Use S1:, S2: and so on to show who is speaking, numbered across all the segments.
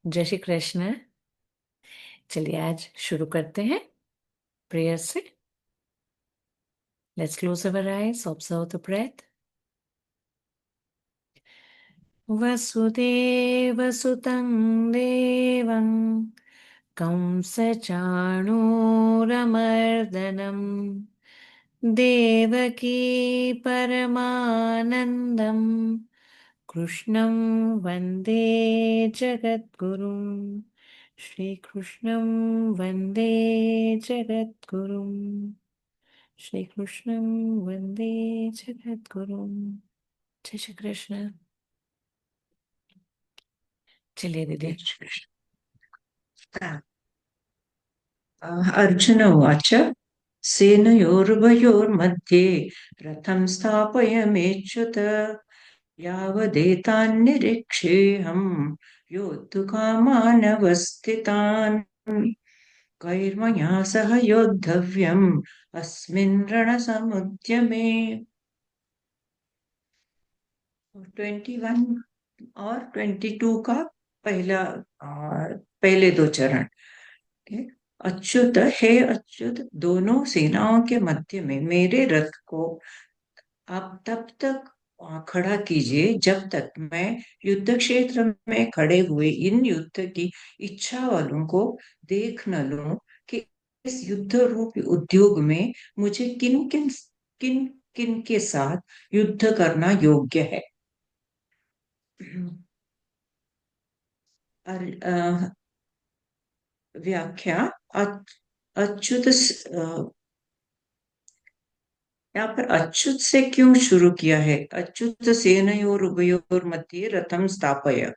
S1: जय श्री कृष्ण। चलिए आज शुरू करते हैं प्रेयर से। Let's close our eyes, observe the breath. वसुदेवसुतं देवं कंसचाणूरमर्दनं देवकी परमानन्दं कृष्णं वन्दे जगद्गुरुं। श्रीकृष्णं वन्दे जगद्गुरुं। श्रीकृष्णं वन्दे जगद्गुरुं। जय श्री कृष्ण। चलिए दीदी।
S2: अर्जुन उवाच सेनयोरुभयोर्मध्ये रथं स्थापयमेच्युत यावदेतान्निरीक्षेऽहं योद्धुकामानवस्थितान् कैर्मया सह योद्धव्यम् अस्मिन् रणसमुद्यमे। 21 और 22 का पहला पहले दो चरण। ठीक? अच्युत, हे अच्युत, दोनों सेनाओं के मध्य में मेरे रथ को आप तब तक खड़ा कीजिए जब तक मैं युद्ध क्षेत्र में खड़े हुए इन युद्ध की इच्छा वालों को देख न लूं कि इस युद्ध रूप उद्योग में मुझे किन किन के साथ युद्ध करना योग्य है। व्याख्या। अच्युत यहाँ पर अच्युत से क्यों शुरू किया है? अच्युत सेनयोर उभयोर मध्ये रथम स्थापय।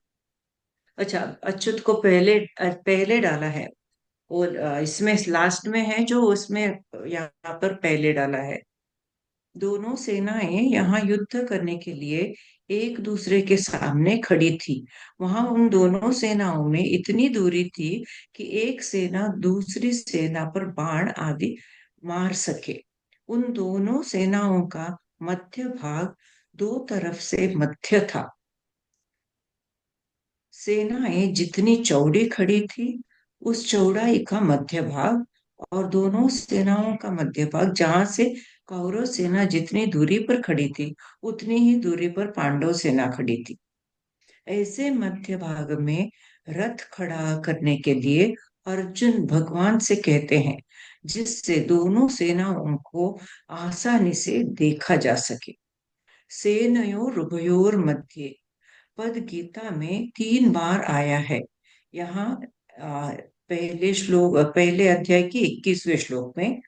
S2: अच्छा, अच्युत को पहले डाला है। और इसमें लास्ट में है जो उसमें यहाँ पर पहले डाला है। दोनों सेनाएं यहाँ युद्ध करने के लिए एक दूसरे के सामने खड़ी थी। वहां उन दोनों सेनाओं में इतनी दूरी थी कि एक सेना दूसरी सेना पर बाण आदि मार सके। उन दोनों सेनाओं का मध्य भाग दो तरफ से मध्य था। सेनाएं जितनी चौड़ी खड़ी थी उस चौड़ाई का मध्य भाग, और दोनों सेनाओं का मध्य भाग जहां से कौरव सेना जितनी दूरी पर खड़ी थी उतनी ही दूरी पर पांडव सेना खड़ी थी। ऐसे मध्य भाग में रथ खड़ा करने के लिए अर्जुन भगवान से कहते हैं, जिससे दोनों सेनाओं को आसानी से देखा जा सके। सेनयोर उभयोर मध्य पद गीता में 3 बार आया है। यहाँ पहले अध्याय के 21वें श्लोक में,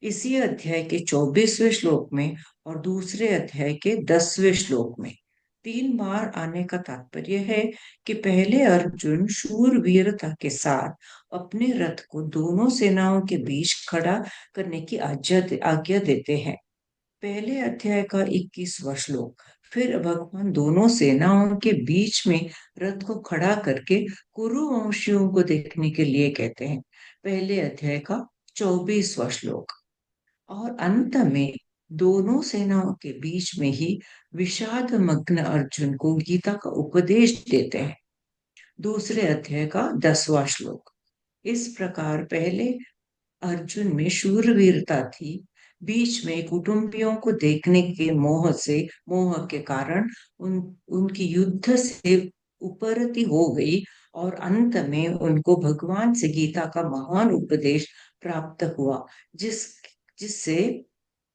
S2: इसी अध्याय के 24वें श्लोक में और दूसरे अध्याय के 10वें श्लोक में। 3 बार आने का तात्पर्य है कि पहले अर्जुन शूरवीरता के साथ अपने रथ को दोनों सेनाओं के बीच खड़ा करने की आज्ञा देते हैं। पहले अध्याय का 21वां श्लोक फिर भगवान दोनों सेनाओं के बीच में रथ को खड़ा करके कुरुवंशियों को देखने के लिए कहते हैं। पहले अध्याय का 24वां श्लोक। और अंत में दोनों सेनाओं के बीच में ही विषाद मग्न अर्जुन को गीता का उपदेश देते हैं। दूसरे अध्याय का 10वां श्लोक। इस प्रकार पहले अर्जुन में शूरवीरता थी, बीच में कुटुंबियों को देखने के मोह के कारण उनकी युद्ध से उपरति हो गई, और अंत में उनको भगवान से गीता का महान उपदेश प्राप्त हुआ, जिससे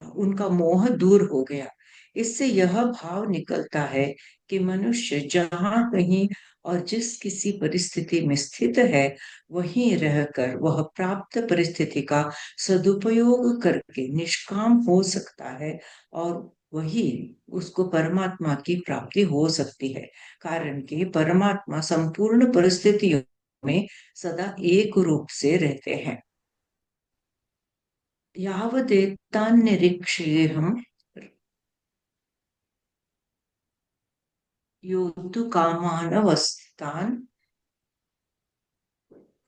S2: उनका मोह दूर हो गया। इससे यह भाव निकलता है कि मनुष्य जहाँ कहीं और जिस किसी परिस्थिति में स्थित है वहीं रहकर वह प्राप्त परिस्थिति का सदुपयोग करके निष्काम हो सकता है, और वही उसको परमात्मा की प्राप्ति हो सकती है। कारण कि परमात्मा संपूर्ण परिस्थितियों में सदा एक रूप से रहते हैं। यावदेतान्निरीक्ष्येऽहं योद्धुकामानवस्थितान्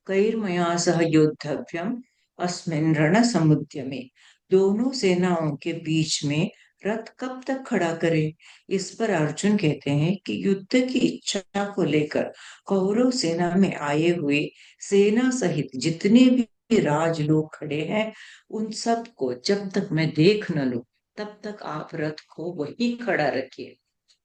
S2: कैर्मया सह योद्धव्यम् अस्मिन् रणसमुद्यमे। दोनों सेनाओं के बीच में रथ कब तक खड़ा करे? इस पर अर्जुन कहते हैं कि युद्ध की इच्छा को लेकर कौरव सेना में आए हुए सेना सहित जितने भी राज लोग खड़े हैं, उन सबको जब तक मैं देख न लूं, तब तक आप रथ को वहीं खड़ा रखिए।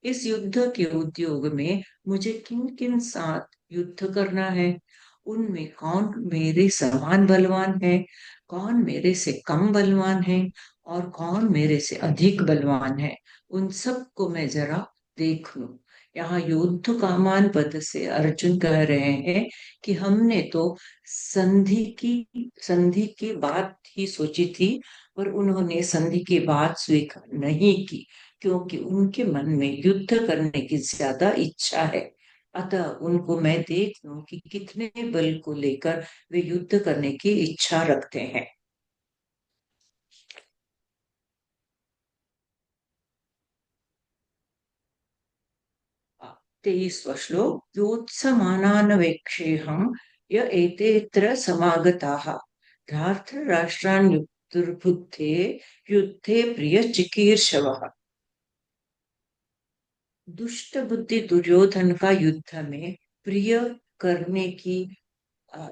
S2: इस युद्ध के उद्योग में मुझे किन किन साथ युद्ध करना है, उनमें कौन मेरे समान बलवान है, कौन मेरे से कम बलवान है, और कौन मेरे से अधिक बलवान है, उन सबको मैं जरा देख लूं। यहाँ युद्ध कामान पद से अर्जुन कह रहे हैं कि हमने तो संधि की बात ही सोची थी, पर उन्होंने संधि की बात स्वीकार नहीं की, क्योंकि उनके मन में युद्ध करने की ज्यादा इच्छा है। अतः उनको मैं देख लूं कि कितने बल को लेकर वे युद्ध करने की इच्छा रखते हैं। 23वां श्लोक। योत्समानानवेक्षेऽहं य एतेऽत्र समागताः धार्तराष्ट्रान् दुर्बुद्धे युद्धे प्रियचिकीर्षवः। दुष्ट बुद्धि दुर्योधन का युद्ध में प्रिय करने की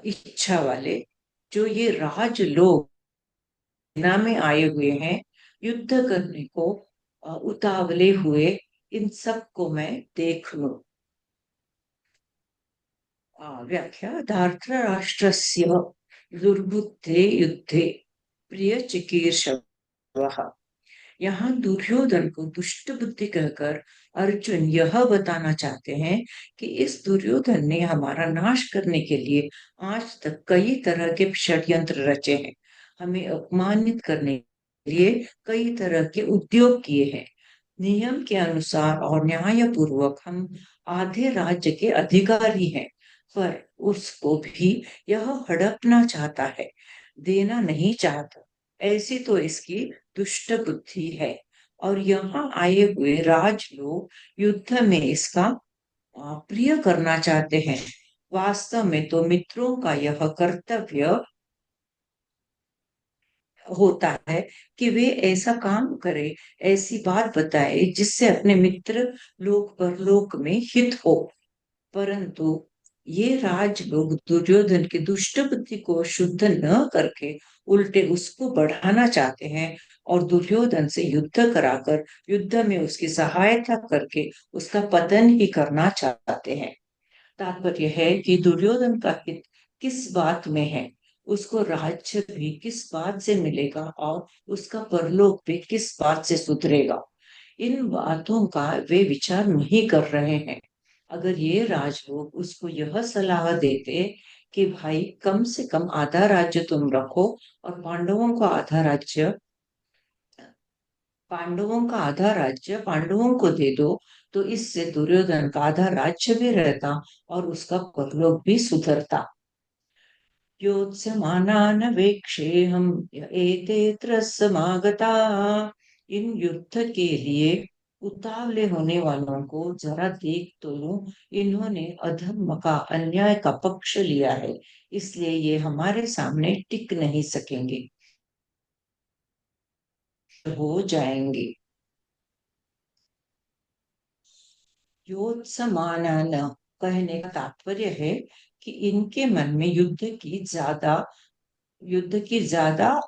S2: इच्छा वाले जो ये राज लोग सेना में आए हुए हैं, युद्ध करने को उतावले हुए, इन सब को मैं देख लूं। व्याख्या। धार्तराष्ट्रस्य दुर्बुद्धे युद्धे प्रिय चिकीर्षवः। यहाँ दुर्योधन को दुष्ट बुद्धि कहकर अर्जुन यह बताना चाहते हैं कि इस दुर्योधन ने हमारा नाश करने के लिए आज तक कई तरह के षड्यंत्र रचे हैं, हमें अपमानित करने के लिए कई तरह के उद्योग किए हैं। नियम के अनुसार और न्याय पूर्वक हम आधे राज्य के अधिकारी हैं, पर उसको भी यह हड़पना चाहता है, देना नहीं चाहता। ऐसी तो इसकी दुष्ट बुद्धि है। और यहाँ आए हुए राज लोग युद्ध में इसका प्रिय करना चाहते हैं। वास्तव में तो मित्रों का यह कर्तव्य होता है कि वे ऐसा काम करे, ऐसी बात बताए जिससे अपने मित्र लोक परलोक में हित हो। परंतु ये राज लोग दुर्योधन की दुष्ट बुद्धि को शुद्ध न करके उल्टे उसको बढ़ाना चाहते हैं, और दुर्योधन से युद्ध कराकर युद्ध में उसकी सहायता करके उसका पतन ही करना चाहते हैं। तात्पर्य है कि दुर्योधन का हित किस बात में है, उसको राज्य भी किस बात से मिलेगा, और उसका परलोक भी किस बात से सुधरेगा, इन बातों का वे विचार नहीं कर रहे हैं। अगर ये राजलोग उसको यह सलाह देते कि भाई कम से कम आधा राज्य तुम रखो और पांडवों का आधा राज्य पांडवों को दे दो, तो इससे दुर्योधन का आधा राज्य भी रहता और उसका परलोक भी सुधरता। योत्स्यमानानवेक्षेऽहं य एतेऽत्र समागता। इन युद्ध के लिए उतावले होने वालों को जरा देख तो लूं, इन्होंने अधर्म का अन्याय का पक्ष लिया है, इसलिए ये हमारे सामने टिक नहीं सकेंगे, हो जाएंगे। योत्समानान कहने का तात्पर्य है कि इनके मन में युद्ध की ज्यादा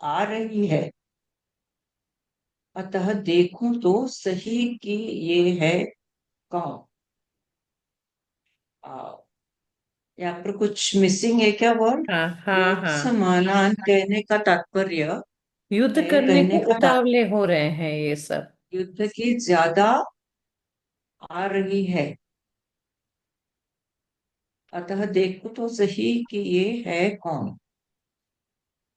S2: आ रही है। अतः देखूं तो सही कि ये है कौन। आ, यहाँ पर कुछ मिसिंग है क्या वर्ड?
S1: हाँ हाँ
S2: युद्ध
S1: हाँ।
S2: समानान कहने का तात्पर्य
S1: युद्ध
S2: है,
S1: करने को
S2: कहने का तात्पर्य
S1: उतावले हो रहे हैं ये सब।
S2: युद्ध की ज्यादा आ रही है। अतः देखो तो सही कि ये है कौन,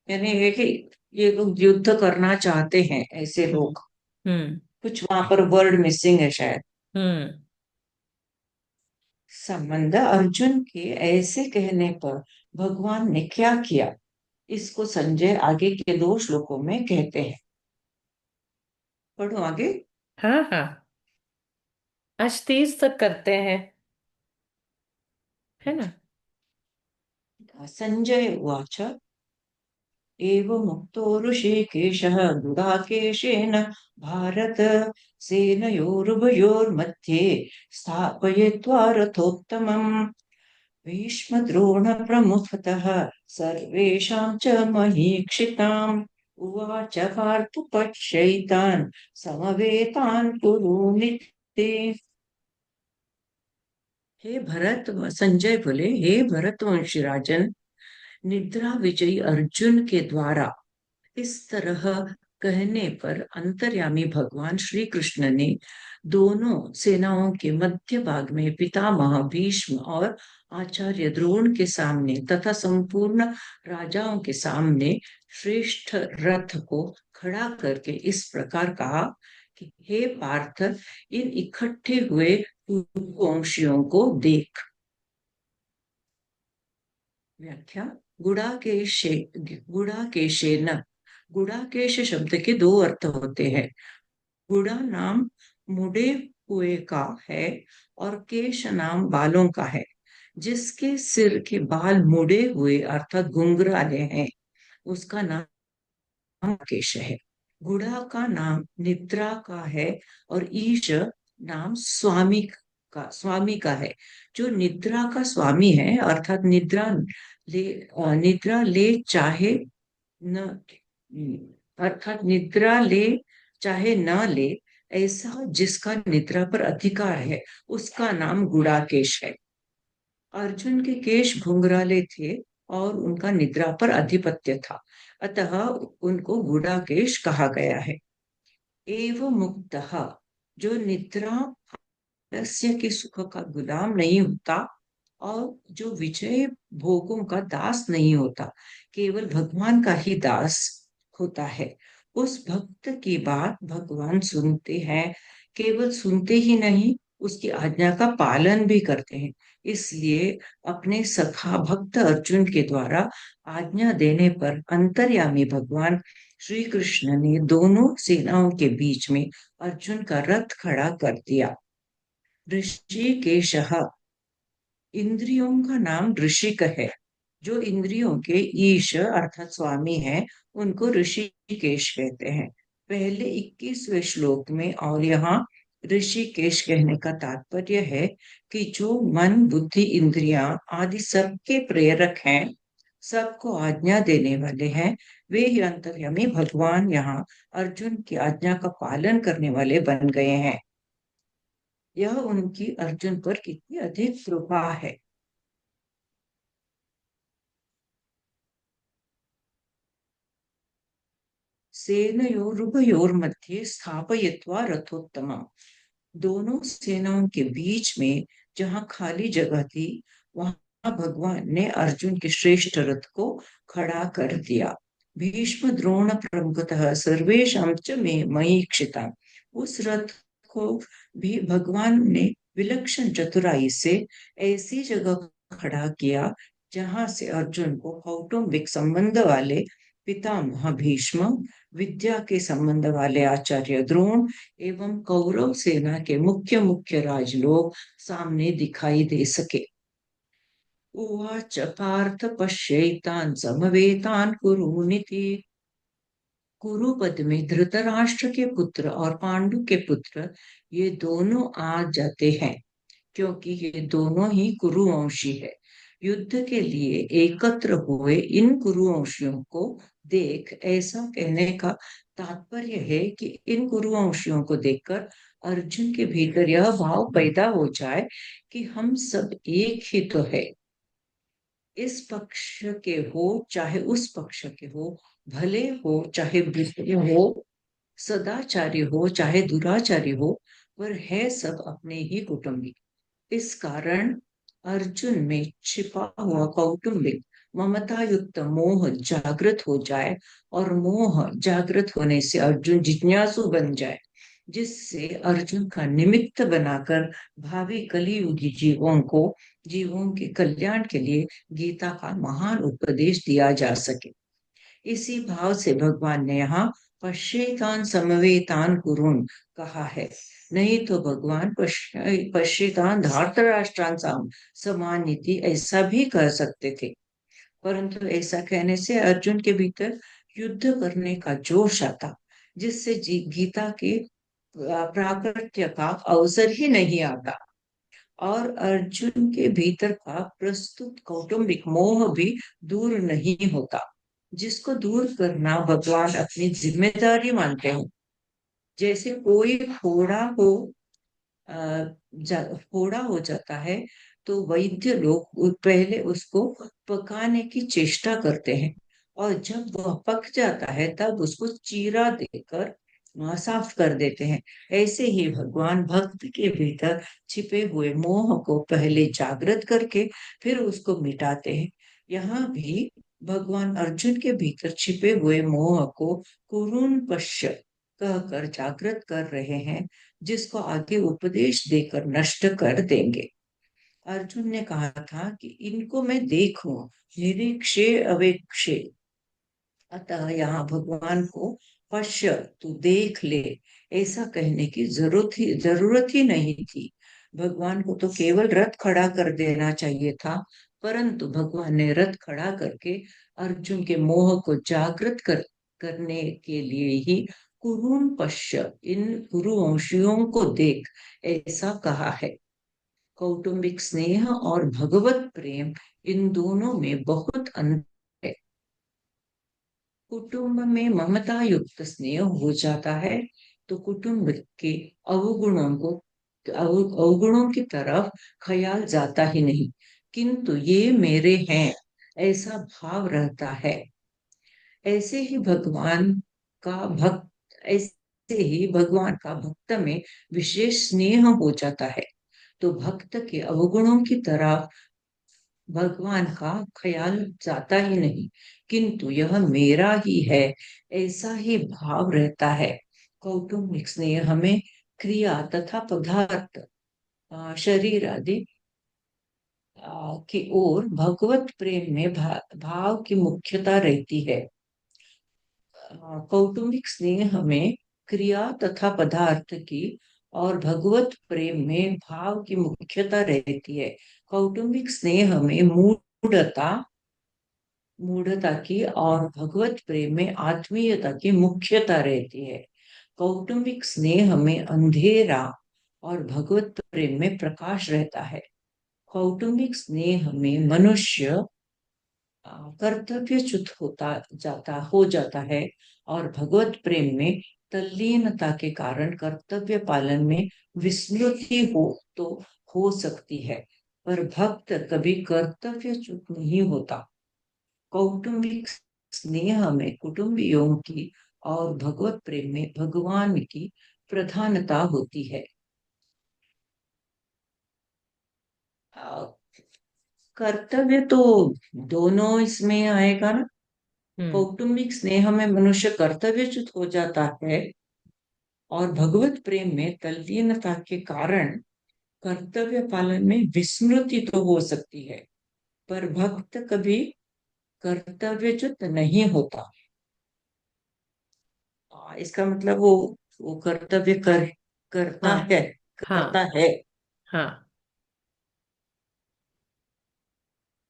S2: यानी है कि ये लोग युद्ध करना चाहते हैं, ऐसे
S1: हम्म
S2: लोग।
S1: हम्म
S2: कुछ वहां पर वर्ड मिसिंग है शायद।
S1: हम्म।
S2: संबंध अर्जुन के ऐसे कहने पर भगवान ने क्या किया, इसको संजय आगे के 2 श्लोकों में कहते हैं। पढ़ो आगे।
S1: हाँ हाँ। आज 30 तक करते हैं, है ना?
S2: संजय उवाच। एवमुक्तो ऋषिकेशः गुडाकेशेन भारत सेनयोरुभयोर्मध्ये स्थापयित्वा रथोत्तमम् भीष्मद्रोणप्रमुखतः सर्वेषां च महीक्षिताम् उवाच पार्थ पश्यैतान् समवेतान् कुरुनिति। हे भरत, संजय बोले, हे भरतवंशी राजन, निद्रा विजयी अर्जुन के द्वारा इस तरह कहने पर अंतर्यामी भगवान श्री कृष्ण ने दोनों सेनाओं के मध्य भाग में पितामह भीष्म और आचार्य द्रोण के सामने तथा संपूर्ण राजाओं के सामने श्रेष्ठ रथ को खड़ा करके इस प्रकार कहा कि हे पार्थ, इन इकट्ठे हुए वंशियों को देख। व्याख्या। गुड़ाकेशे गुड़ाकेशेन, गुड़ाकेश शब्द के दो अर्थ होते हैं। गुड़ा नाम मुड़े हुए का है और केश नाम बालों का है। जिसके सिर के बाल मुड़े हुए अर्थात घुंघराले हैं उसका नाम केश है। गुड़ा का नाम निद्रा का है और ईश नाम स्वामी का है। जो निद्रा का स्वामी है अर्थात निद्रा ले चाहे न अर्थात निद्रा ले चाहे न ले, ऐसा जिसका निद्रा पर अधिकार है उसका नाम गुड़ाकेश है। अर्जुन के केश घुंघराले थे और उनका निद्रा पर अधिपत्य था, अतः उनको गुड़ाकेश कहा गया है। एवं मुक्तः, जो निद्रा रस्य के सुख का गुलाम नहीं होता और जो विजय भोगों का दास नहीं होता, केवल भगवान का ही दास होता है, उस भक्त की बात भगवान सुनते हैं। केवल सुनते ही नहीं, उसकी आज्ञा का पालन भी करते हैं। इसलिए अपने सखा भक्त अर्जुन के द्वारा आज्ञा देने पर अंतर्यामी भगवान श्री कृष्ण ने दोनों सेनाओं के बीच में अर्जुन का रथ खड़ा कर दिया। ऋषिकेश, इंद्रियों का नाम ऋषिक है। जो इंद्रियों के ईश अर्थात स्वामी हैं, उनको ऋषिकेश कहते हैं। पहले 21वें श्लोक में और यहाँ ऋषिकेश कहने का तात्पर्य है कि जो मन बुद्धि इंद्रियां आदि सबके प्रेरक हैं, सबको आज्ञा देने वाले हैं, वे ही अंतर्यामी भगवान यहाँ अर्जुन की आज्ञा का पालन करने वाले बन गए हैं। यह उनकी अर्जुन पर कितनी अधिक कृपा है। सेनयोरुभयोर्मध्ये स्थापयित्वा रथोत्तमम्, दोनों सेनाओं के बीच में जहाँ खाली जगह थी वहां भगवान ने अर्जुन के श्रेष्ठ रथ को खड़ा कर दिया। भीष्म द्रोण प्रमुखतः सर्वेषां च मे महीक्षिता, उस रथ को भी भगवान ने विलक्षण चतुराई से ऐसी जगह खड़ा किया जहां से अर्जुन को कौटुंबिक संबंध वाले पितामह भीष्म, विद्या के संबंध वाले आचार्य द्रोण एवं कौरव सेना के मुख्य मुख्य राजलोग सामने दिखाई दे सके। उवाच पार्थ पश्यैतान् समवेतान् कुरुनिति। कुरु पद में धृतराष्ट्र के पुत्र और पांडु के पुत्र ये दोनों आ जाते हैं, क्योंकि ये दोनों ही कुरुवंशी है। युद्ध के लिए एकत्र हुए इन कुरुवंशियों को देख, ऐसा कहने का तात्पर्य है कि इन कुरुवंशियों को देखकर अर्जुन के भीतर यह भाव पैदा हो जाए कि हम सब एक ही तो है। इस पक्ष के हो चाहे उस पक्ष के हो, भले हो चाहे बुरे हो, सदाचारी हो चाहे दुराचारी हो, पर है सब अपने ही कुटुंबी। इस कारण अर्जुन में छिपा हुआ कौटुंबिक ममता युक्त मोह जागृत हो जाए और मोह जागृत होने से अर्जुन जिज्ञासु बन जाए, जिससे अर्जुन का निमित्त बनाकर भावी कलियुगी जीवों के कल्याण के लिए गीता का महान उपदेश दिया जा सके। इसी भाव से भगवान ने यहाँ पश्येतान समवेतान कुरुन कहा है। नहीं तो भगवान पश्येतान धार्तराष्ट्रान समानिति ऐसा भी कह सकते थे। परंतु ऐसा कहने से अर्जुन के भीतर युद्ध करने का जोश आता, जिससे गीता के प्राकट्य का अवसर ही नहीं आता। और अर्जुन के भीतर का प्रस्तुत कौटुंबिक मोह भी दूर नहीं होता, जिसको दूर करना भगवान अपनी जिम्मेदारी मानते हैं। जैसे कोई फोड़ा हो जाता है, तो वैद्य लोग पहले उसको पकाने की चेष्टा करते हैं, और जब वह पक जाता है तब उसको चीरा देकर साफ कर देते हैं। ऐसे ही भगवान भक्त के भीतर छिपे हुए मोह को पहले जागृत करके फिर उसको मिटाते हैं। यहाँ भी भगवान अर्जुन के भीतर छिपे हुए मोह को कुरुन पश्य कहकर जागृत कर रहे हैं, जिसको आगे उपदेश देकर नष्ट कर देंगे। अर्जुन ने कहा था कि इनको मैं देखूं, निरीक्षे अवेक्षे। अतः यहाँ भगवान को पश्य, तू देख ले, ऐसा कहने की जरूरत ही नहीं थी। भगवान को तो केवल रथ खड़ा कर देना चाहिए था, परंतु भगवान ने रथ खड़ा करके अर्जुन के मोह को करने के लिए ही कुरुन पश्य, इन कुरुवंशियों को देख, ऐसा कहा है। कौटुंबिक स्नेह और भगवत प्रेम, इन दोनों में बहुत अंतर है। कुटुंब में ममता युक्त स्नेह हो जाता है, तो कुटुंब के अवगुणों को अवगुणों की तरफ ख्याल जाता ही नहीं, किंतु ये मेरे हैं, ऐसा भाव रहता है। ऐसे ही भगवान का भक्त ऐसे ही भगवान का भक्त में विशेष स्नेह हो जाता है, तो भक्त के अवगुणों की तरफ भगवान का ख्याल जाता ही नहीं, किंतु यह मेरा ही है, ऐसा ही भाव रहता है। कौटुंबिक स्नेह हमें क्रिया तथा पदार्थ, शरीर आदि की ओर भगवत प्रेम में भाव की मुख्यता रहती है। कौटुंबिक स्नेह में क्रिया तथा पदार्थ की और भगवत प्रेम में भाव की मुख्यता रहती है। कौटुंबिक स्नेह में मूढ़ता मूढ़ता की और भगवत प्रेम में आत्मीयता की मुख्यता रहती है। कौटुंबिक स्नेह में अंधेरा और भगवत प्रेम में प्रकाश रहता है। कौटुंबिक स्नेह में मनुष्य कर्तव्यच्युत हो जाता है, और भगवत प्रेम में तल्लीनता के कारण कर्तव्य पालन में विस्मृति तो हो सकती है, पर भक्त कभी कर्तव्यच्युत नहीं होता। कौटुंबिक स्नेह में कुटुंबियों की और भगवत प्रेम में भगवान की प्रधानता होती है। अ, कर्तव्य तो दोनों इसमें आएगा ना।
S1: हम्म।
S2: कौटुंबिक स्नेह में मनुष्य कर्तव्यच्युत हो जाता है, और भगवत प्रेम में तल्लीनता के कारण कर्तव्य पालन में विस्मृति तो हो सकती है, पर भक्त कभी कर्तव्यच्युत नहीं होता। इसका मतलब वो कर्तव्य करता
S1: हाँ।
S2: है,
S1: हाँ।
S2: करता है।
S1: हाँ।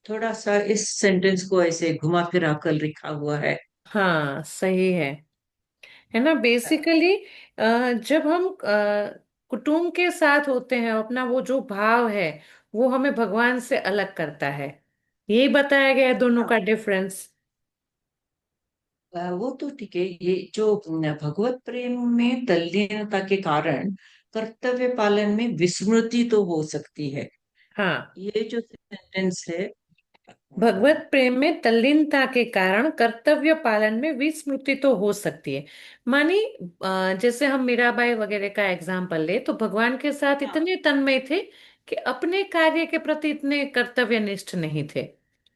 S2: थोड़ा सा इस सेंटेंस को ऐसे घुमा फिरा कर लिखा हुआ है।
S1: हाँ, सही है ना बेसिकली। जब हम कुटुंब के साथ होते हैं, अपना वो जो भाव है वो हमें भगवान से अलग करता है। यही बताया गया है दोनों
S2: हाँ,
S1: का डिफरेंस।
S2: वो तो ठीक है। ये जो भगवत प्रेम में तल्लीनता के कारण कर्तव्य पालन में विस्मृति तो हो सकती है,
S1: हाँ,
S2: ये जो सेंटेंस है।
S1: भगवत प्रेम में तल्लीनता के कारण कर्तव्य पालन में विस्मृति तो हो सकती है। मानी जैसे हम मीराबाई वगैरह का एग्जाम्पल ले, तो भगवान के साथ
S2: हाँ,
S1: इतने तन्मय थे कि अपने कार्य के प्रति इतने कर्तव्यनिष्ठ नहीं थे,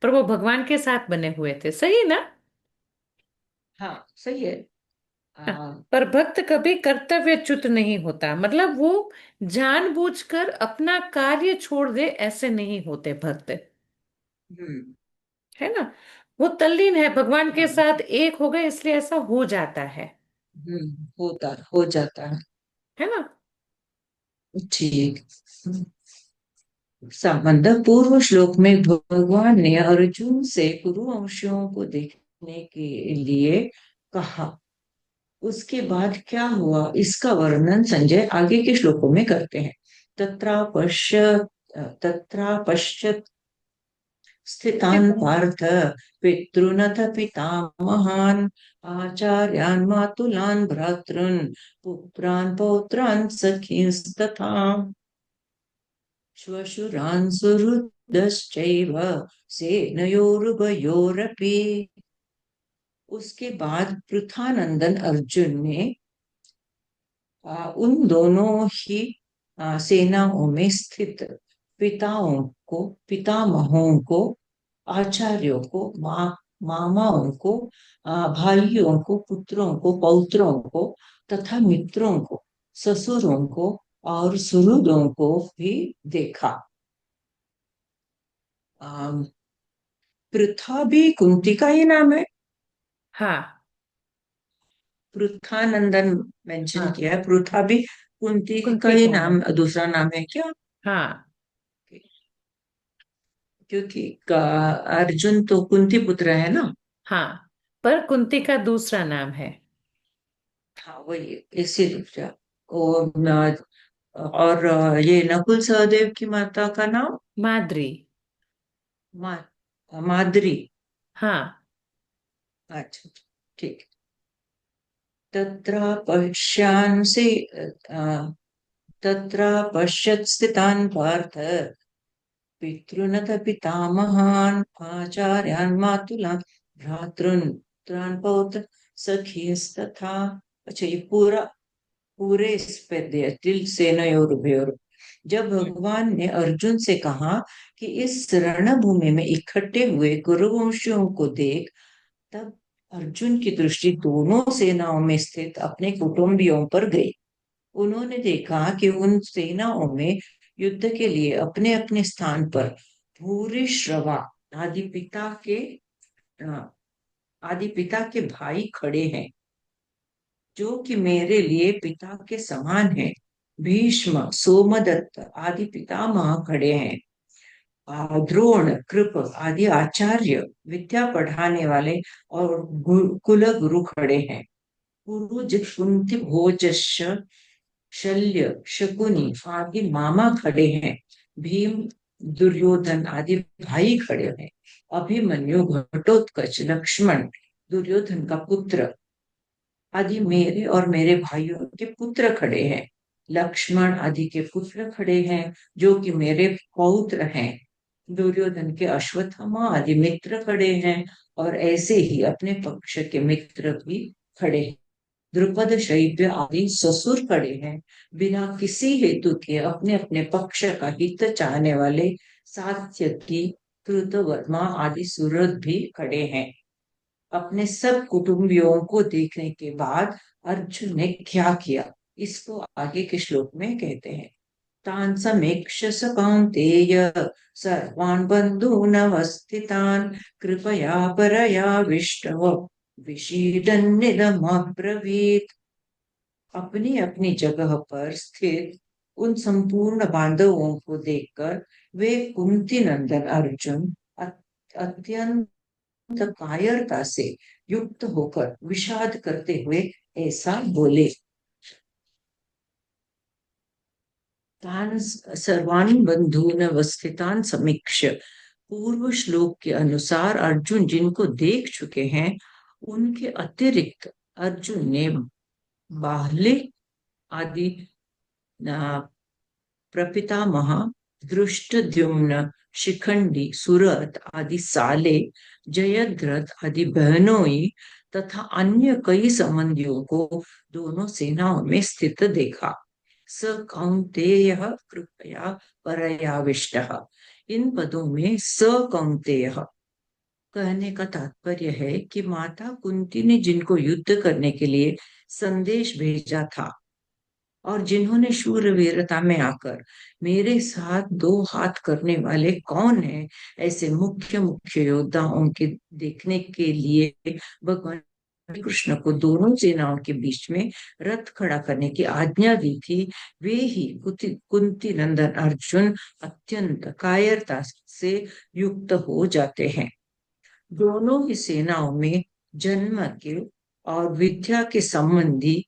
S1: पर वो भगवान के साथ बने हुए थे। सही ना?
S2: हाँ, सही है।
S1: हाँ,
S2: आ,
S1: पर भक्त कभी कर्तव्यच्युत नहीं होता, मतलब वो जानबूझकर अपना कार्य छोड़ दे, ऐसे नहीं होते भक्त।
S2: हम्म।
S1: है ना? वो तल्लीन है, भगवान के
S2: हाँ।
S1: साथ एक हो गए, इसलिए ऐसा हो जाता है।
S2: होता हो जाता है।
S1: है ना?
S2: ठीक। संबंध पूर्व श्लोक में भगवान ने अर्जुन से कुरुवंशियों को देखने के लिए कहा। उसके बाद क्या हुआ इसका वर्णन संजय आगे के श्लोकों में करते हैं। तत्रापश्यत् स्थितान् पार्थ पितॄनथ पितामहान् आचार्यान् मातुलान् भ्रातॄन् पुत्रान् पौत्रान् सखींस्तथा श्वशुरान् सुहृदश्चैव सेनयोरुभयोरपि। उसके बाद पृथानंदन अर्जुन ने उन दोनों ही सेनाओं में स्थित पिताओं को, पितामहों को, आचार्यों को, मामाओं को, भाइयों को, पुत्रों को, पौत्रों को तथा मित्रों को, ससुरों को और सुहृदों को भी देखा। अम, पृथा भी कुंती का ही नाम है।
S1: हाँ।
S2: पृथानंदन मेंशन
S1: हाँ,
S2: किया है, पृथा भी कुंती का
S1: कुंती
S2: ही
S1: का है।
S2: नाम, दूसरा नाम है क्या?
S1: हाँ।
S2: क्योंकि अर्जुन तो कुंती पुत्र है ना।
S1: हाँ, पर कुंती का दूसरा नाम है।
S2: हाँ वही, इसीलिए और ये नकुल सहदेव की माता का नाम
S1: माद्री।
S2: मा, माद्री।
S1: हाँ।
S2: अच्छा, ठीक। तत्र पश्यांसि तत्र पश्यत् स्थितान् पार्थ पितॄनथ पितामहान् आचार्यान् मातुलान् भ्रातॄन् पुत्रान् पौत्र सखींस्तथा। अच्छा, ये पूरे इस पे दिया तिल सेनयोर उभयोर। जब भगवान ने अर्जुन से कहा कि इस रणभूमि में इकट्ठे हुए कुरुवंशियों को देख, तब अर्जुन की दृष्टि दोनों सेनाओं में स्थित अपने कुटुंबियों पर गई। उन्होंने देखा कि उन सेनाओं में युद्ध के लिए अपने अपने स्थान पर भूरिश्रवा आदि पिता के अ, आदि पिता के भाई खड़े हैं, जो कि मेरे लिए पिता के समान है। भीष्म, सोमदत्त आदि पितामह खड़े हैं। द्रोण, कृप आदि आचार्य, विद्या पढ़ाने वाले और कुल गुरु खड़े हैं। पुरुज, कुंती भोजस्य, शल्य, शकुनी आदि मामा खड़े हैं। भीम, दुर्योधन आदि भाई खड़े हैं। अभिमन्यु, घटोत्कच, लक्ष्मण, दुर्योधन का पुत्र आदि मेरे और मेरे भाइयों के पुत्र खड़े हैं। लक्ष्मण आदि के पुत्र खड़े हैं, जो कि मेरे पौत्र हैं। दुर्योधन के अश्वत्थामा आदि मित्र खड़े हैं, और ऐसे ही अपने पक्ष के मित्र भी खड़े हैं। द्रुपद, शैब्य आदि ससुर खड़े हैं। बिना किसी हेतु के अपने अपने पक्ष का हित चाहने वाले सात्यकी, कृतवर्मा आदि सुहृद भी खड़े हैं। अपने सब कुटुंबियों को देखने के बाद अर्जुन ने क्या किया, इसको आगे के श्लोक में कहते हैं। तान् समीक्ष स कौन्तेय सर्वान् बन्धूनवस्थितान् कृपया परयाविष्टव विषीदन्निदमब्रवीत्। अपनी अपनी जगह पर स्थित उन संपूर्ण बांधवों को देखकर वे कुंती नंदन अर्जुन अत्यंत कायरता से युक्त होकर विषाद करते हुए ऐसा बोले। तान सर्वान् बंधून अवस्थितान समीक्ष। पूर्व श्लोक के अनुसार अर्जुन जिनको देख चुके हैं, उनके अतिरिक्त अर्जुन ने बाहले आदि, प्रपितामह, धृष्टद्युम्न, शिखंडी, सुरथ आदि साले, जयद्रथ आदि बहनोई तथा अन्य कई संबंधियों को दोनों सेनाओं में स्थित देखा। स कौन्तेय कृपया परयाविष्टः। इन पदों में स कौन्तेय कहने का तात्पर्य है कि माता कुंती ने जिनको युद्ध करने के लिए संदेश भेजा था, और जिन्होंने शूरवीरता में आकर मेरे साथ दो हाथ करने वाले कौन है, ऐसे मुख्य मुख्य योद्धाओं के देखने के लिए भगवान कृष्ण को दोनों सेनाओं के बीच में रथ खड़ा करने की आज्ञा दी थी, वे ही कुंती नंदन अर्जुन अत्यंत कायरता से युक्त हो जाते हैं। दोनों ही सेनाओं में जन्म के और विद्या के संबंधी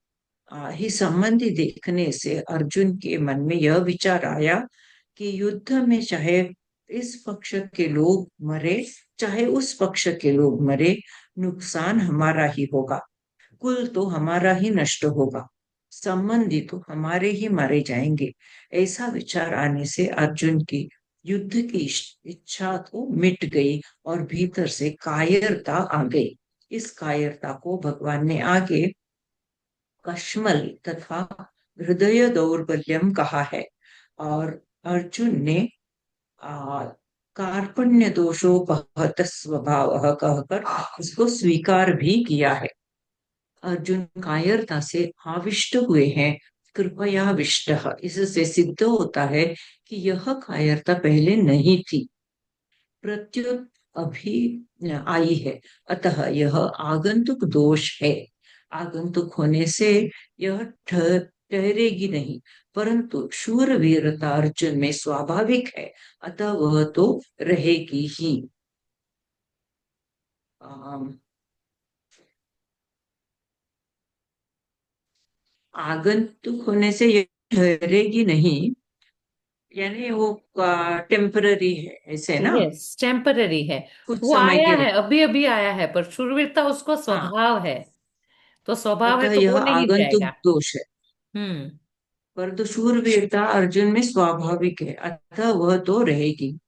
S2: देखने से अर्जुन के मन में यह विचार आया कि युद्ध में चाहे इस पक्ष के लोग मरे, चाहे उस पक्ष के लोग मरे, नुकसान हमारा ही होगा, कुल तो हमारा ही नष्ट होगा, संबंधी तो हमारे ही मारे जाएंगे। ऐसा विचार आने से अर्जुन की युद्ध की इच्छा तो मिट गई और भीतर से कायरता आ गई। इस कायरता को भगवान ने आगे कश्मल तथा हृदय दौर्बल्यम कहा है। और अर्जुन ने आ, कार्पण्य दोषोपहत स्वभाव कहकर उसको स्वीकार भी किया है। अर्जुन कायरता से आविष्ट हुए हैं, कृपया विष्ट। इससे सिद्ध होता है कि यह कायरता पहले नहीं थी, प्रत्युत अभी आई है। अतः यह आगंतुक दोष है। आगंतुक होने से यह ठहरेगी नहीं, परंतु शूरवीरता अर्जुन में स्वाभाविक है, अतः वह तो रहेगी ही। आम, आगंतुक होने से यह ठहरेगी नहीं, यानी वो टेम्पररी है, ऐसे ना,
S1: यस, टेम्पररी है।
S2: कुछ
S1: वो
S2: समय
S1: आया
S2: के
S1: है,
S2: लिए।
S1: अभी अभी आया है, पर शूरवीरता उसको
S2: हाँ,
S1: स्वभाव है। तो स्वभाव है
S2: अतः
S1: तो
S2: यह
S1: वो नहीं
S2: आगंतुक
S1: जाएगा।
S2: दोष है,
S1: हम्म।
S2: परंतु शूरवीरता अर्जुन में स्वाभाविक है, अतः वह तो रहेगी।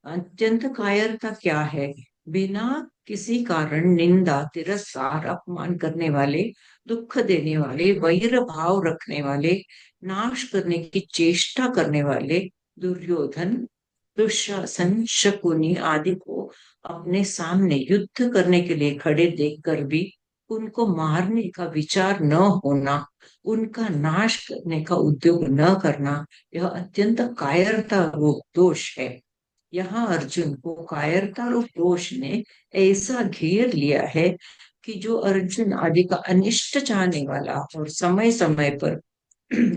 S2: अत्यंत कायरता क्या है? बिना किसी कारण निंदा, तिरस्कार, अपमान करने वाले, दुख देने वाले, वैर भाव रखने वाले, नाश करने की चेष्टा करने वाले दुर्योधन, दुशासन, शकुनी आदि को अपने सामने युद्ध करने के लिए खड़े देखकर भी उनको मारने का विचार न होना, उनका नाश करने का उद्योग न करना, यह अत्यंत कायरता रूप दोष है। यहाँ अर्जुन को कायरता रूप दोष ने ऐसा घेर लिया है कि जो अर्जुन आदि का अनिष्ट चाहने वाला और समय समय पर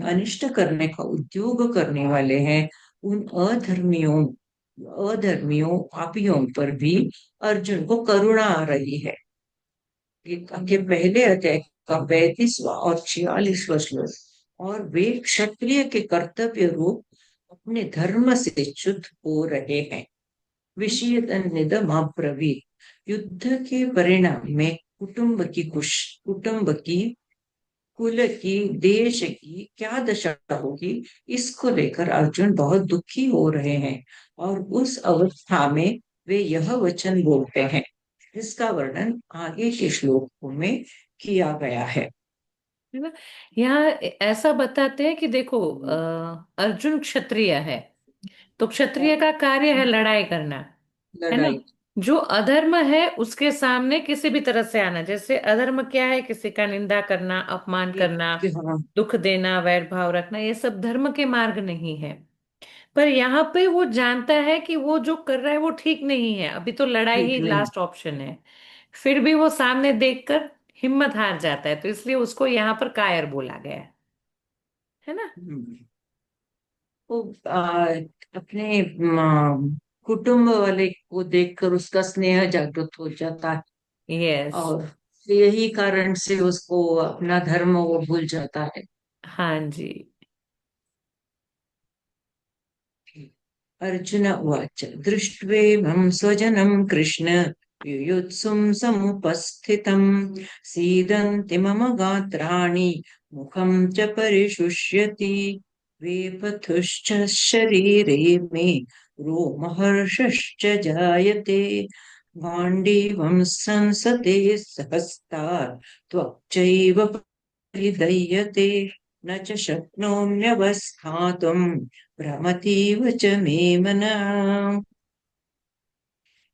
S2: अनिष्ट करने का उद्योग करने वाले हैं, उन अधर्मियों पापियों पर भी अर्जुन को करुणा आ रही है। गीता के पहले अध्याय का 35वां और 46वां श्लोक। और वे क्षत्रिय के कर्तव्य रूप अपने धर्म से च्युत हो रहे हैं। विषयदन्निदम अब्रवीत। युद्ध के परिणाम में कुटुंब की, कुल की, देश की क्या दशा होगी, इसको लेकर अर्जुन बहुत दुखी हो रहे हैं। और उस अवस्था में वे यह वचन बोलते हैं, जिसका वर्णन आगे के श्लोकों में किया गया है।
S1: है ना। यहाँ ऐसा बताते हैं कि देखो, अर्जुन क्षत्रिय है, तो क्षत्रिय का कार्य है लड़ाई करना। है ना।
S2: लड़ाई।
S1: जो अधर्म है उसके सामने किसी भी तरह से आना, जैसे अधर्म क्या है, किसी का निंदा करना, अपमान करना,
S2: हाँ,
S1: दुख देना, वैर भाव रखना, ये सब धर्म के मार्ग नहीं है। पर यहाँ पे वो जानता है कि वो जो कर रहा है वो ठीक नहीं है, अभी तो लड़ाई
S2: ठीक
S1: ही
S2: नहीं।
S1: लास्ट ऑप्शन है। फिर भी वो सामने देखकर हिम्मत हार जाता है, तो इसलिए उसको यहाँ पर कायर बोला गया है ना।
S2: हम्म। वो अपने कुटुंब वाले को देखकर उसका स्नेह जागृत हो जाता है,
S1: यस।
S2: और यही कारण से उसको अपना धर्म वो भूल जाता है।
S1: हाँ जी।
S2: अर्जुन उवाच दृष्ट्वेमं स्वजनं कृष्ण युयुत्सुं समुपस्थितं सीदन्ति मम गात्राणि मुखं च परिशुष्यति वेपथुश्च शरीरे मे रोमहर्षश्च जायते गाण्डीवं संसते सहस्तात् त्वक्चैव परिदह्यते न च शक्नोम्यवस्थातुम् भ्रमतीव च मे मनः।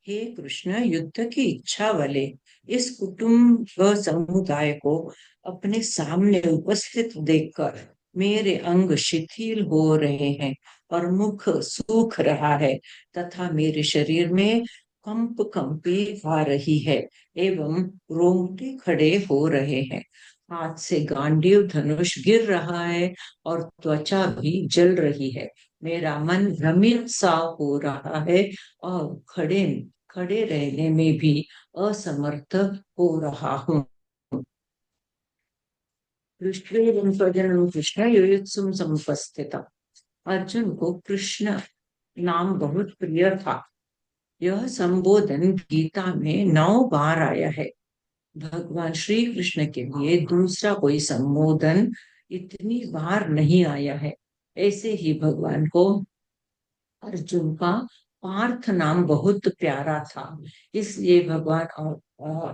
S2: हे कृष्ण, युद्ध की इच्छा वाले इस कुटुंब समुदाय को अपने सामने उपस्थित देखकर मेरे अंग शिथिल हो रहे हैं और मुख सूख रहा है, तथा मेरे शरीर में कंप कंपी आ रही है एवं रोंगटे खड़े हो रहे हैं। हाथ से गांडीव धनुष गिर रहा है और त्वचा भी जल रही है। मेरा मन भ्रमित सा हो रहा है और खड़े खड़े रहने में भी असमर्थ हो रहा हूँ। कृष्ण युयुत्सुम समुपस्थितम्। अर्जुन को कृष्ण नाम बहुत प्रिय था। यह संबोधन गीता में 9 बार आया है। भगवान श्री कृष्ण के लिए दूसरा कोई संबोधन इतनी बार नहीं आया है। ऐसे ही भगवान को अर्जुन का पार्थ नाम बहुत प्यारा था। इसलिए भगवान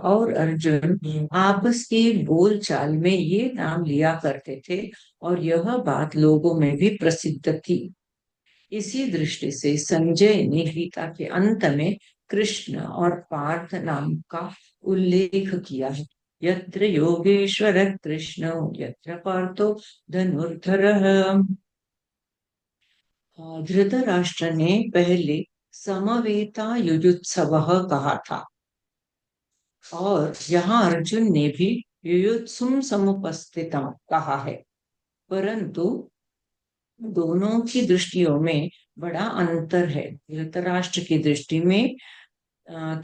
S2: और अर्जुन आपस की बोलचाल में ये नाम लिया करते थे और यह बात लोगों में भी प्रसिद्ध थी। इसी दृष्टि से संजय ने गीता के अंत में कृष्ण और पार्थ नाम का उल्लेख किया है। यत्र योगेश्वर कृष्ण यत्र पार्थो धनुर्धरः। धृतराष्ट्र ने पहले समवेता युयुत्सवः कहा था और यहाँ अर्जुन ने भी युयुत्सुम समुपस्थितम कहा है, परंतु दोनों की दृष्टियों में बड़ा अंतर है। धृतराष्ट्र की दृष्टि में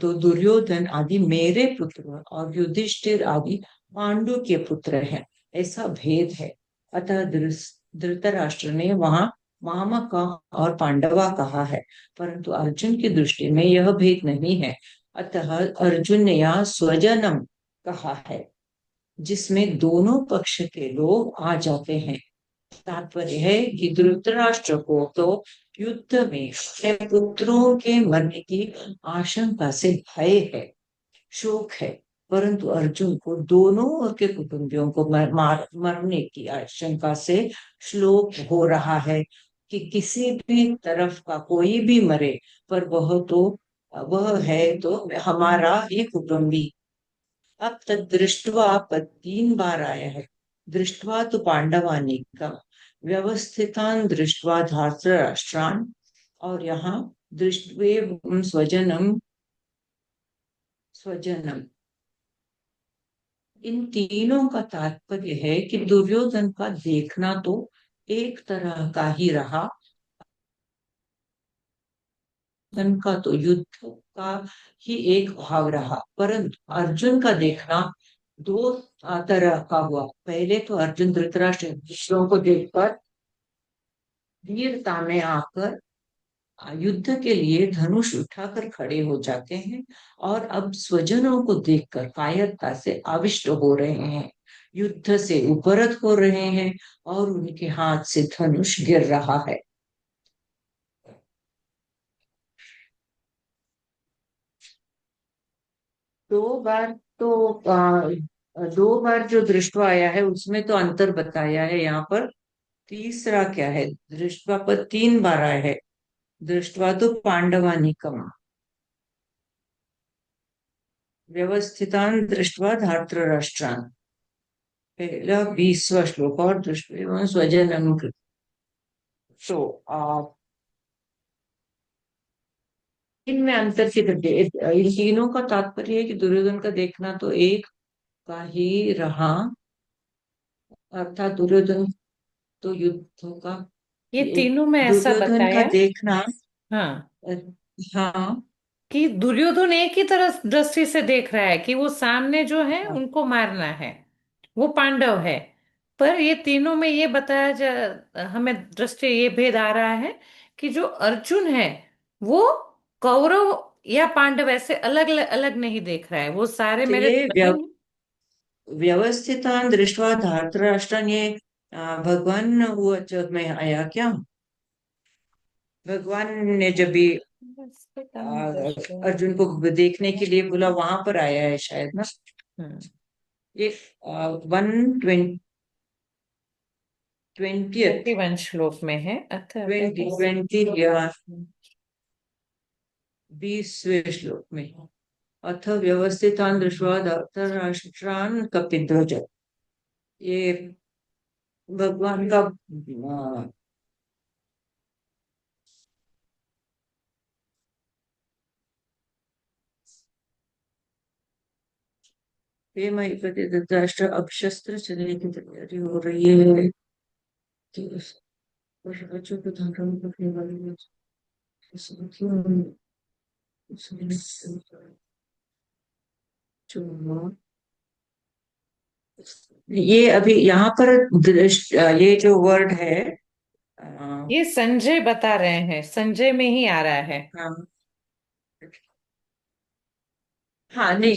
S2: तो दुर्योधन आदि मेरे पुत्र और युधिष्ठिर आदि पांडु के पुत्र हैं, ऐसा भेद है। अतः धृतराष्ट्र ने वहां मामका और पांडवा कहा है, परंतु अर्जुन की दृष्टि में यह भेद नहीं है। अतः अर्जुन ने यहाँ स्वजनम कहा है, जिसमें दोनों पक्ष के लोग आ जाते हैं। तात्पर्य है कि धृतराष्ट्र को तो युद्ध में अपने पुत्रों के मरने की आशंका से भय है, शोक है, परंतु अर्जुन को दोनों के कुटुंबियों को मरने की आशंका से श्लोक हो रहा है कि किसी भी तरफ का कोई भी मरे, पर वह है तो हमारा ही कुटुंबी। अब तक दृष्टवा पद 3 बार आया है। दृष्टवा तो पांडवानी का, व्यवस्थितान दृष्टवा धार्तराष्ट्रान, और यहाँ दृष्टवे स्वजनम स्वजनम। इन तीनों का तात्पर्य है कि दुर्योधन का देखना तो एक तरह का ही रहा। दुर्योधन का तो युद्ध का ही एक भाव रहा, परंतु अर्जुन का देखना दो तरह का हुआ। पहले तो अर्जुन धृतराष्ट्र दूसरों को देखकर वीरता में आकर युद्ध के लिए धनुष उठाकर खड़े हो जाते हैं और अब स्वजनों को देखकर कायरता से आविष्ट हो रहे हैं, युद्ध से उपरत हो रहे हैं और उनके हाथ से धनुष गिर रहा है। 2 बार तो 2 बार जो दृष्टवा आया है उसमें तो अंतर बताया है यहाँ पर। तीसरा क्या है, दृष्टवा पर 3 बार आया है। दृष्टवा तो पांडवानिकम, व्यवस्थितान दृष्टवा धार्तराष्ट्रान, पहला 20वां श्लोक, और दृष्टि स्वजनम कृत। तो इनमें अंतर की तरफ इन तीनों का तात्पर्य है कि दुर्योधन का देखना तो एक का ही रहा, अर्थात दुर्योधन तो युद्धों का
S1: ये तीनों में ऐसा
S2: दुर्योधन का
S1: बताया।
S2: देखना।
S1: हाँ,
S2: अ, हाँ।
S1: कि दुर्योधन एक ही तरह दृष्टि से देख रहा है कि वो सामने जो है उनको मारना है, वो पांडव है। पर ये तीनों में ये बताया जा, हमें दृष्टि ये भेद आ रहा है कि जो अर्जुन है वो कौरव या पांडव ऐसे अलग अलग नहीं देख रहा है, वो सारे
S2: तो
S1: मेरे
S2: ये
S1: बहन।
S2: व्यवस्थितान दृष्टवा धार्तराष्ट्रन, ये भगवान वो जब में आया क्या? भगवान ने जब भी अर्जुन को देखने के लिए बोला वहां पर आया है शायद ना।
S1: हम्म।
S2: ये 120
S1: 31 श्लोक में है अथ
S2: 20 या 20वें श्लोक में, अथ व्यवस्थितान दृष्ट्वा धर्तराष्ट्रान कपिध्वज। ये भगवान का हे महीपति धृतराष्ट्र, अब शस्त्र चलने की तैयारी हो रही है कि उस बच्चों को धारण करने वाले जो ये अभी यहाँ पर दृश्य, ये जो वर्ड है, हाँ।
S1: ये संजय बता रहे हैं, संजय में ही आ रहा है।
S2: हाँ नहीं,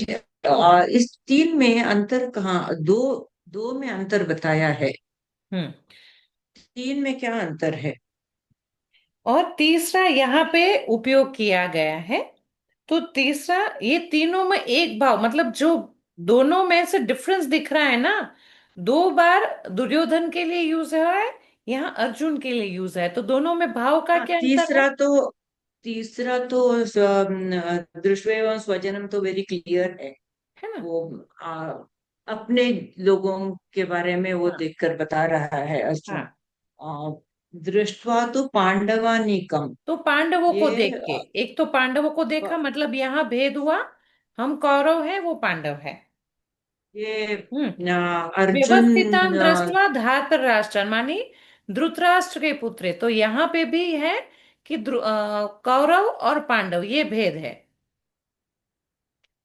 S2: इस तीन में अंतर कहाँ, दो, दो में अंतर बताया है,
S1: हम्म।
S2: तीन में क्या अंतर है?
S1: और तीसरा यहाँ पे उपयोग किया गया है। तो तीसरा, ये तीनों में एक भाव, मतलब जो दोनों में से डिफरेंस दिख रहा है ना, दो बार दुर्योधन के लिए यूज है, यहाँ अर्जुन के लिए यूज है, तो दोनों में भाव का
S2: हाँ,
S1: क्या अंतर है?
S2: तीसरा तो दृष्टो एवं स्वजनम तो वेरी क्लियर है।
S1: है ना?
S2: वो अपने लोगों के बारे में वो
S1: हाँ।
S2: देखकर बता रहा है अर्जुन।
S1: हाँ,
S2: आ, दृष्टवा तो पांडवानीकम,
S1: तो पांडवों को
S2: ये
S1: देख के, एक तो पांडवों को देखा, मतलब यहाँ भेद हुआ, हम कौरव है, वो पांडव है।
S2: ये
S1: हम्म। व्यवस्थितान
S2: अर्जुन
S1: दृष्ट्वा धातराष्ट्र मानी धृतराष्ट्र के पुत्र, तो यहाँ पे भी है कि कौरव और पांडव ये भेद है।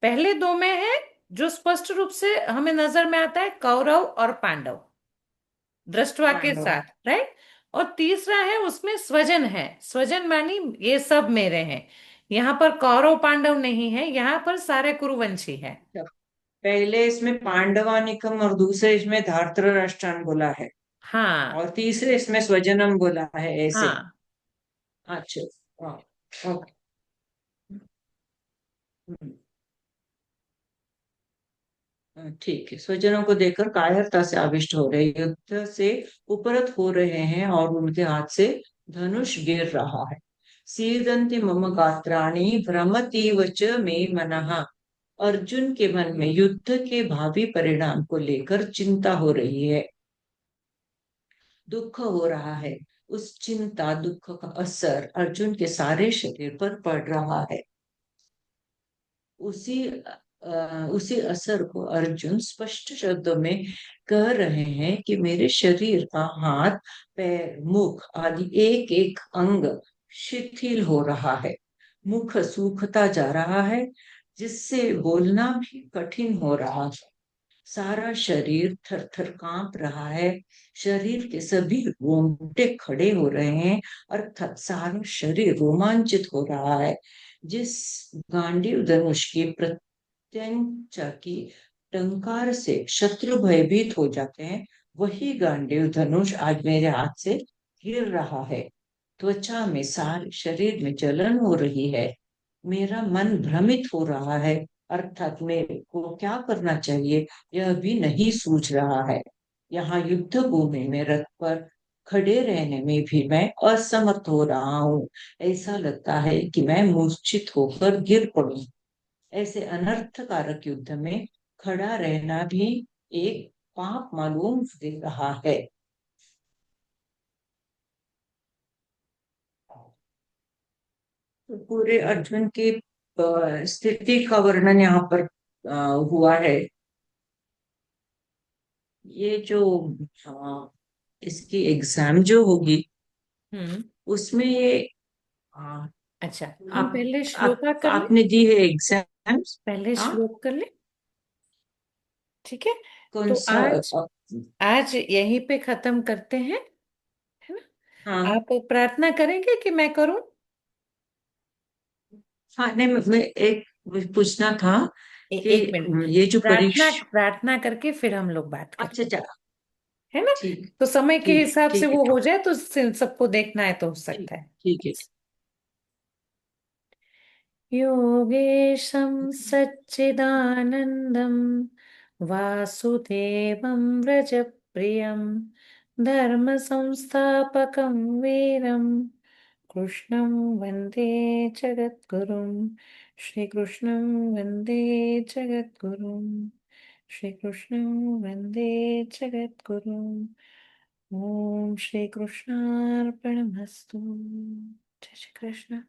S1: पहले दो में है जो स्पष्ट रूप से हमें नजर में आता है, कौरव और पांडव दृष्टवा के
S2: पांडव।
S1: साथ, राइट। और तीसरा है उसमें स्वजन है, स्वजन मानी ये सब मेरे हैं। यहाँ पर कौरव पांडव नहीं है, यहाँ पर सारे कुरुवंशी है।
S2: पहले इसमें पांडवानिकम और दूसरे इसमें धार्तराष्ट्रान बोला है,
S1: हाँ।
S2: और तीसरे इसमें स्वजनम बोला है, ऐसे।
S1: हाँ।
S2: अच्छा। हाँ। ओके। हम्म, ठीक है। स्वजनों को देखकर कायरता से आविष्ट हो रहे, युद्ध से उपरत हो रहे हैं, और उनके हाथ से धनुष गिर रहा है। सीदंति मम गात्राणि भ्रमतीव च मे मनः। अर्जुन के मन में युद्ध के भावी परिणाम को लेकर चिंता हो रही है, दुख हो रहा है। उस चिंता दुख का असर अर्जुन के सारे शरीर पर पड़ रहा है। उसी उसी असर को अर्जुन स्पष्ट शब्दों में कह रहे हैं कि मेरे शरीर का हाथ, पैर, मुख आदि एक एक अंग शिथिल हो रहा है। मुख सूखता जा रहा है, जिससे बोलना भी कठिन हो रहा है। सारा शरीर थर थर कांप रहा है। शरीर के सभी रोंगटे खड़े हो रहे हैं, अर्थात सारा शरीर रोमांचित हो रहा है। जिस गांडीव धनुष की प्रत्यंचा की टंकार से शत्रु भयभीत हो जाते हैं, वही गांडीव धनुष आज मेरे हाथ से गिर रहा है। त्वचा में, सारे शरीर में जलन हो रही है। मेरा मन भ्रमित हो रहा है, अर्थात मेरे को क्या करना चाहिए यह भी नहीं सूझ रहा है। यहाँ युद्ध भूमि में रथ पर खड़े रहने में भी मैं असमर्थ हो रहा हूँ। ऐसा लगता है कि मैं मूर्छित होकर गिर पड़ूं। ऐसे अनर्थकारक युद्ध में खड़ा रहना भी एक पाप मालूम दे रहा है। तो पूरे अर्जुन की स्थिति का वर्णन यहाँ पर हुआ है। ये जो इसकी एग्जाम जो होगी,
S1: हम्म।
S2: उसमें ये आ,
S1: अच्छा, हम
S2: आप
S1: पहले श्लोका कर ले,
S2: आपने दी है एग्जाम्स?
S1: पहले
S2: हाँ।
S1: श्लोक कर ले, ठीक है।
S2: कौन
S1: तो
S2: सा?
S1: आज, आज यहीं पे खत्म करते हैं, है ना?
S2: हाँ।
S1: आप प्रार्थना करेंगे कि मैं करूं?
S2: हाँ नहीं, मैं एक पूछना था कि
S1: एक मिनट,
S2: ये जो
S1: प्रार्थना
S2: परीक्षा।
S1: प्रार्थना करके फिर हम लोग बात
S2: अच्छा
S1: करते हैं,
S2: अच्छा।
S1: है ना?
S2: ठीक।
S1: तो समय के
S2: ठीक
S1: हिसाब से
S2: ठीक है।
S1: वो हो जाए, तो सबको देखना है तो हो
S2: ठीक।
S1: सकता है।
S2: ठीक है।
S1: योगेशं सच्चिदानन्दं वासुदेवं व्रजप्रियं धर्मसंस्थापकं वीरं कृष्णं वन्दे जगद्गुरुं। श्रीकृष्णं वन्दे जगद्गुरुं। श्रीकृष्णं वन्दे जगद्गुरुं। ॐ श्रीकृष्णार्पणमस्तु। जय श्री कृष्ण।